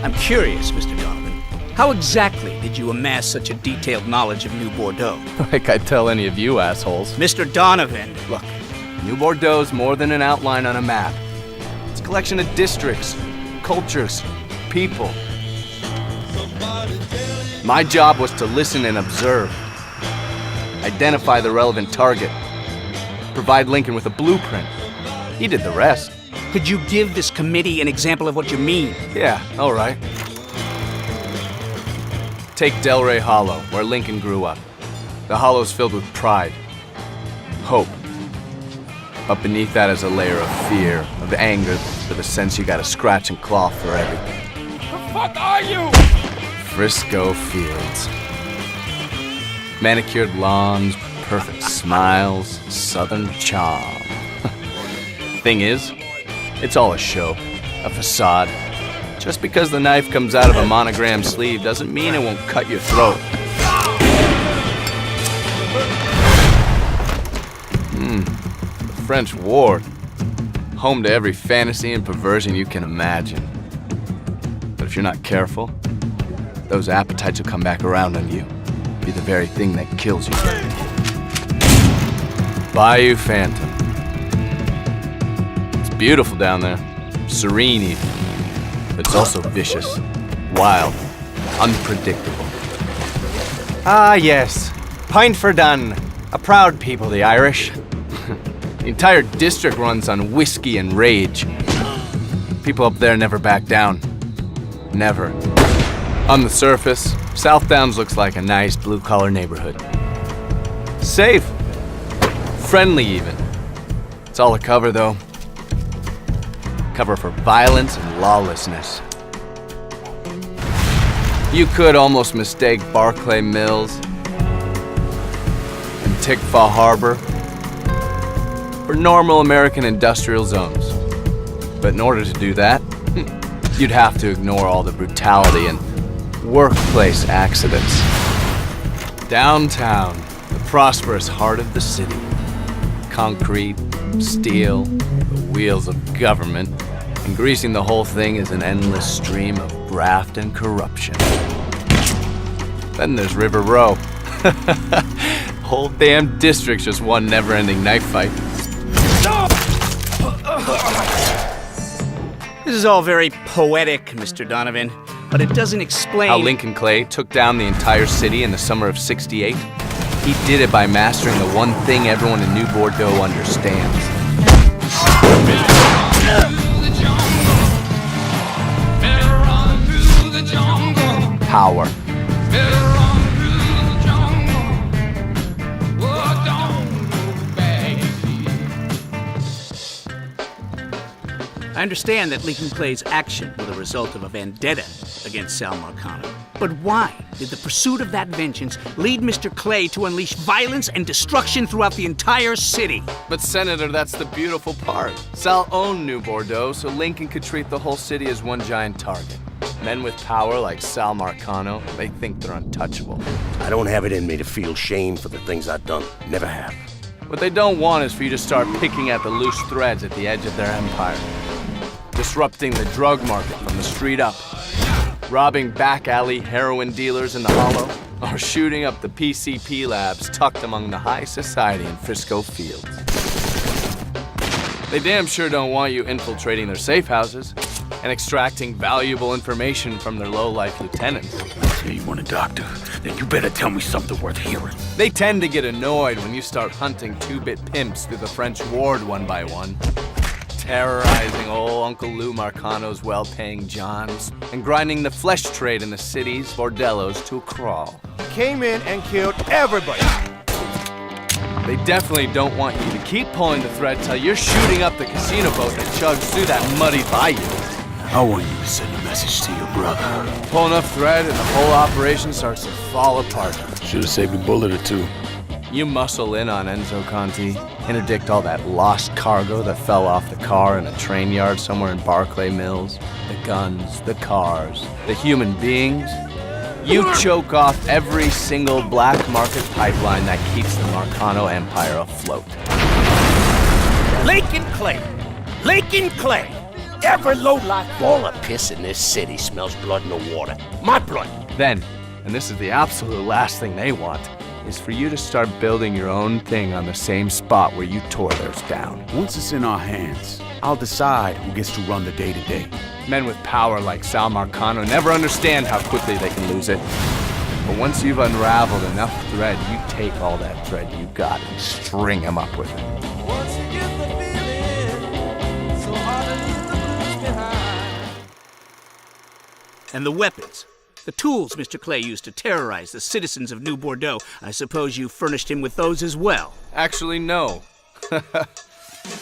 I'm curious, Mr. Donovan. How exactly did you amass such a detailed knowledge of New Bordeaux? Like I'd tell any of you assholes. Mr. Donovan, Look, New Bordeaux's more than an outline on a map. It's a collection of districts, cultures, people. My job was to listen and observe, identify the relevant target, provide Lincoln with a blueprint. He did the rest. could you give this committee an example of what you mean? Yeah, all right. Take Delray Hollow, where Lincoln grew up. The hollow's filled with pride, hope. Up beneath that is a layer of fear, of anger, for the sense you gotta scratch and claw for everything. The fuck are you? Frisco Fields. Manicured lawns, perfect smiles, southern charm. Thing is, it's all a show, a facade. Just because the knife comes out of a monogram sleeve doesn't mean it won't cut your throat. The French Ward. Home to every fantasy and perversion you can imagine. But if you're not careful, those appetites will come back around on you. Be the very thing that kills you. Bayou Phantom. It's beautiful down there. Serene even. But it's also vicious, wild, unpredictable. Ah, yes. Pint for done. A proud people, the Irish. The entire district runs on whiskey and rage. People up there never back down. Never. On the surface, South Downs looks like a nice blue-collar neighborhood. Safe. Friendly, even. It's all a cover, though. Cover for violence and lawlessness. You could almost mistake Barclay Mills and Tikva Harbor for normal American industrial zones. But in order to do that, you'd have to ignore all the brutality and workplace accidents. Downtown, the prosperous heart of the city. Concrete, steel, the wheels of government, and greasing the whole thing is an endless stream of graft and corruption. Then there's River Row. Whole damn district's just one never-ending knife fight. This is all very poetic, Mr. Donovan, but it doesn't explain How Lincoln Clay took down the entire city in the summer of '68. He did it by mastering the one thing everyone in New Bordeaux understands. Power. I understand that Lincoln Clay's action was the result of a vendetta against Sal Marcano. But why did the pursuit of that vengeance lead Mr. Clay to unleash violence and destruction throughout the entire city? But Senator, that's the beautiful part. Sal owned New Bordeaux, so Lincoln could treat the whole city as one giant target. Men with power like Sal Marcano, they think they're untouchable. I don't have it in me to feel shame for the things I've done. Never have. What they don't want is for you to start picking at the loose threads at the edge of their empire. Disrupting the drug market from the street up. Robbing back alley heroin dealers in the hollow. Or shooting up the PCP labs tucked among the high society in Frisco Fields. They damn sure don't want you infiltrating their safe houses and extracting valuable information from their low-life lieutenants. Say you want a doctor, then you better tell me something worth hearing. They tend to get annoyed when you start hunting two-bit pimps through the French Ward one by one. Terrorizing old Uncle Lou Marcano's well-paying Johns, and grinding the flesh trade in the city's bordellos to a crawl. Came in and killed everybody. They definitely don't want you to keep pulling the thread till you're shooting up the casino boat that chugs through that muddy bayou. I want you to send a message to your brother. Pull enough thread and the whole operation starts to fall apart. Should've saved a bullet or two. You muscle in on Enzo Conti, interdict all that lost cargo that fell off the car in a train yard somewhere in Barclay Mills, the guns, the cars, the human beings. You choke off every single black market pipeline that keeps the Marcano empire afloat. Lincoln Clay. Lincoln Clay. Every lowlife ball of piss in this city smells blood in the water. My blood. Then, and this is the absolute last thing they want, is for you to start building your own thing on the same spot where you tore theirs down. Once it's in our hands, I'll decide who gets to run the day-to-day. Men with power like Sal Marcano never understand how quickly they can lose it. But once you've unraveled enough thread, you take all that thread you got and string them up with it. And the weapons, the tools Mr. Clay used to terrorize the citizens of New Bordeaux, I suppose you furnished him with those as well. Actually, no.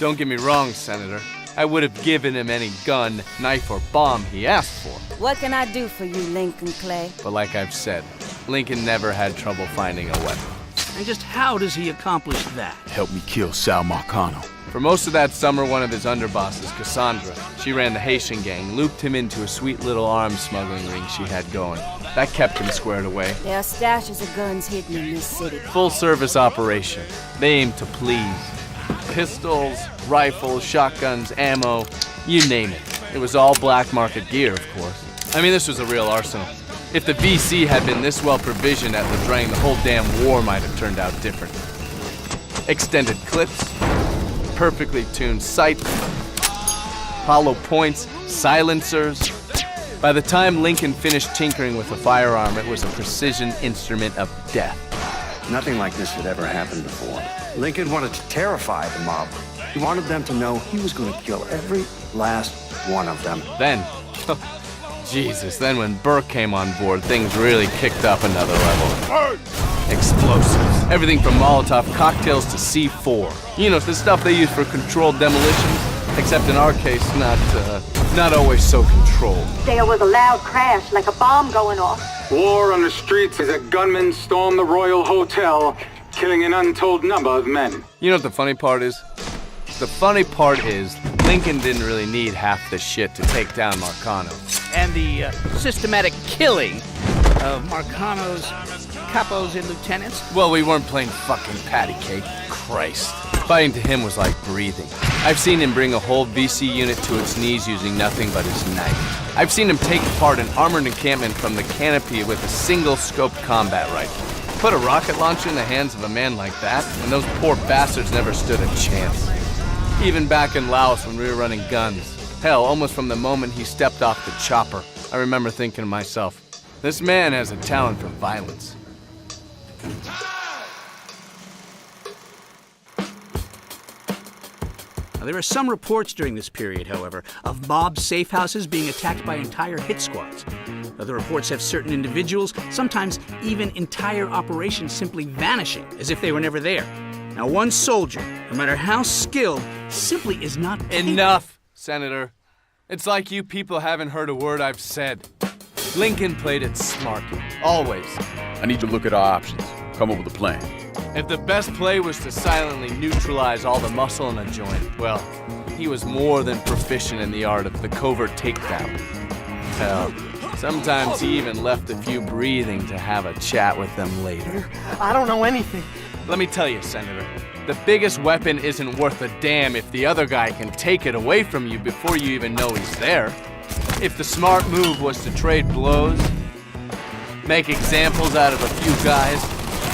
Don't get me wrong, Senator. I would have given him any gun, knife, or bomb he asked for. What can I do for you, Lincoln Clay? But like I've said, Lincoln never had trouble finding a weapon. And just how does he accomplish that? Help me kill Sal Marcano. For most of that summer, one of his underbosses, Cassandra, she ran the Haitian gang, looped him into a sweet little arms smuggling ring she had going. That kept him squared away. There are stashes of guns hidden in this city. Full-service operation. They aim to please. Pistols, rifles, shotguns, ammo, you name it. It was all black market gear, of course. I mean, this was a real arsenal. If the VC had been this well provisioned at Lagrange, the whole damn war might have turned out different. Extended clips, perfectly tuned sights, hollow points, silencers. By the time Lincoln finished tinkering with the firearm, it was a precision instrument of death. Nothing like this had ever happened before. Lincoln wanted to terrify the mob. He wanted them to know he was going to kill every last one of them. Then, Jesus, then when Burke came on board, things really kicked up another level. Explosives. Everything from Molotov cocktails to C4. You know, the stuff they use for controlled demolitions. Except in our case, not always so controlled. There was a loud crash, like a bomb going off. War on the streets as a gunman stormed the Royal Hotel, killing an untold number of men. You know what the funny part is? The funny part is, Lincoln didn't really need half the shit to take down Marcano. And the systematic killing of Marcano's capos and lieutenants? Well, we weren't playing fucking patty cake. Christ. Fighting to him was like breathing. I've seen him bring a whole VC unit to its knees using nothing but his knife. I've seen him take apart an armored encampment from the canopy with a single-scoped combat rifle. Put a rocket launcher in the hands of a man like that, and those poor bastards never stood a chance. Even back in Laos when we were running guns. Hell, almost from the moment he stepped off the chopper, I remember thinking to myself, this man has a talent for violence. Now, there are some reports during this period, however, of mob safe houses being attacked by entire hit squads. Other reports have certain individuals, sometimes even entire operations, simply vanishing as if they were never there. Now, one soldier, no matter how skilled, simply is not capable. Enough, Senator. It's like you people haven't heard a word I've said. Lincoln played it smart, always. I need to look at our options. Come up with a plan. If the best play was to silently neutralize all the muscle in a joint, well, he was more than proficient in the art of the covert takedown. Hell, sometimes he even left a few breathing to have a chat with them later. I don't know anything. Let me tell you, Senator, the biggest weapon isn't worth a damn if the other guy can take it away from you before you even know he's there. If the smart move was to trade blows, make examples out of a few guys,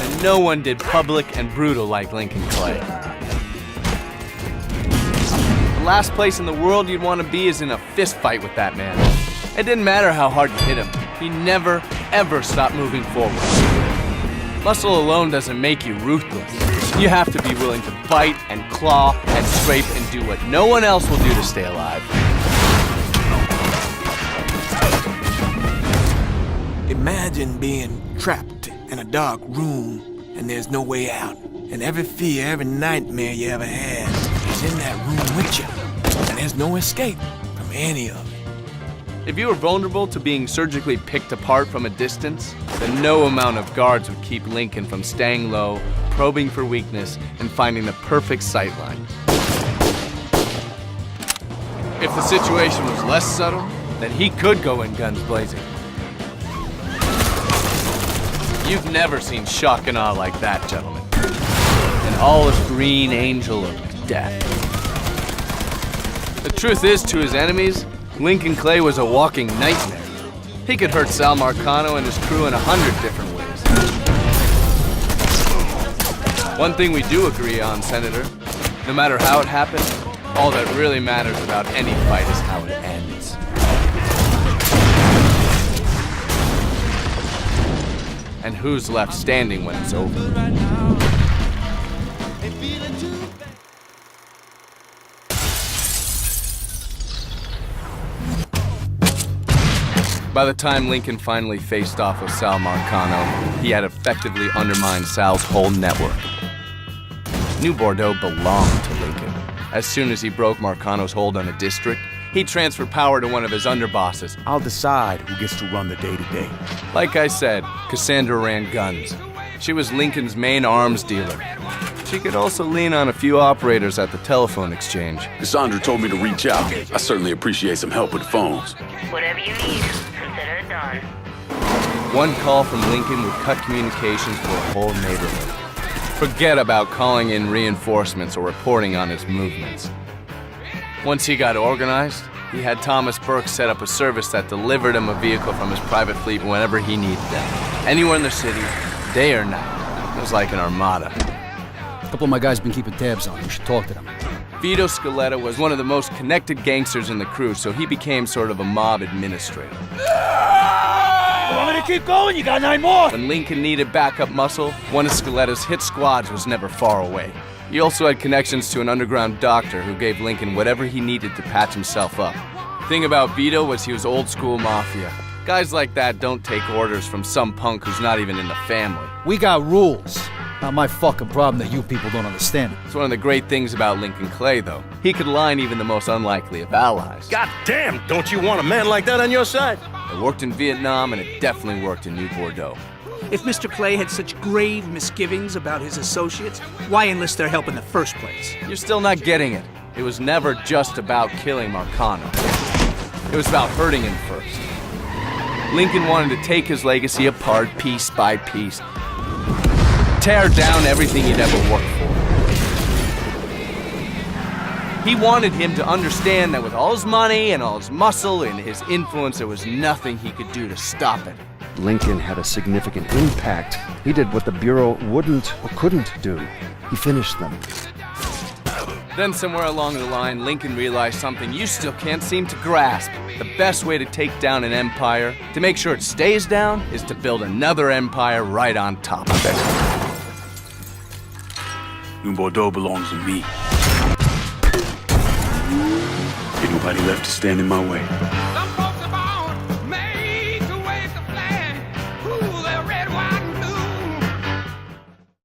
and no one did public and brutal like Lincoln Clay. The last place in the world you'd want to be is in a fist fight with that man. It didn't matter how hard you hit him. He never, ever stopped moving forward. Muscle alone doesn't make you ruthless. You have to be willing to bite and claw and scrape and do what no one else will do to stay alive. Imagine being trapped in a dark room and there's no way out. And every fear, every nightmare you ever had is in that room with you. And there's no escape from any of it. If you were vulnerable to being surgically picked apart from a distance, then no amount of guards would keep Lincoln from staying low, probing for weakness, and finding the perfect sightline. If the situation was less subtle, then he could go in guns blazing. You've never seen shock and awe like that, gentlemen. An olive green angel of death. The Truth is, to his enemies, Lincoln Clay was a walking nightmare. He could hurt Sal Marcano and his crew in 100 different ways. One thing we do agree on, Senator, no matter how it happened, all that really matters about any fight is how it ends. And who's left standing when it's over. By the time Lincoln finally faced off with Sal Marcano, he had effectively undermined Sal's whole network. New Bordeaux belonged to Lincoln. As soon as he broke Marcano's hold on a district, he transferred power to one of his underbosses. I'll decide who gets to run the day-to-day. Like I said, Cassandra ran guns. She was Lincoln's main arms dealer. She could also lean on a few operators at the telephone exchange. Cassandra told me to reach out. I certainly appreciate some help with the phones. Whatever you need, consider it done. One call from Lincoln would cut communications for a whole neighborhood. Forget about calling in reinforcements or reporting on his movements. Once he got organized, he had Thomas Burke set up a service that delivered him a vehicle from his private fleet whenever he needed them. Anywhere in the city, day or night. It was like an armada. A couple of my guys been keeping tabs on him. You should talk to them. Vito Scaletta was one of the most connected gangsters in the crew, so he became sort of a mob administrator. You want me to keep going? You got 9 more! When Lincoln needed backup muscle, one of Scaletta's hit squads was never far away. He also had connections to an underground doctor who gave Lincoln whatever he needed to patch himself up. The thing about Vito was he was old school Mafia. Guys like that don't take orders from some punk who's not even in the family. We got rules. Not my fucking problem that you people don't understand it. It's one of the great things about Lincoln Clay, though. He could line even the most unlikely of allies. God damn, don't you want a man like that on your side? It worked in Vietnam, and it definitely worked in New Bordeaux. If Mr. Clay had such grave misgivings about his associates, why enlist their help in the first place? You're still not getting it. It was never just about killing Marcano. It was about hurting him first. Lincoln wanted to take his legacy apart piece by piece. Tear down everything he'd ever worked for. He wanted him to understand that with all his money and all his muscle and his influence, there was nothing he could do to stop it. Lincoln had a significant impact. He did what the Bureau wouldn't or couldn't do. He finished them. Then somewhere along the line, Lincoln realized something you still can't seem to grasp. The best way to take down an empire, to make sure it stays down, is to build another empire right on top of it. New Bordeaux belongs to me. Ain't nobody left to stand in my way.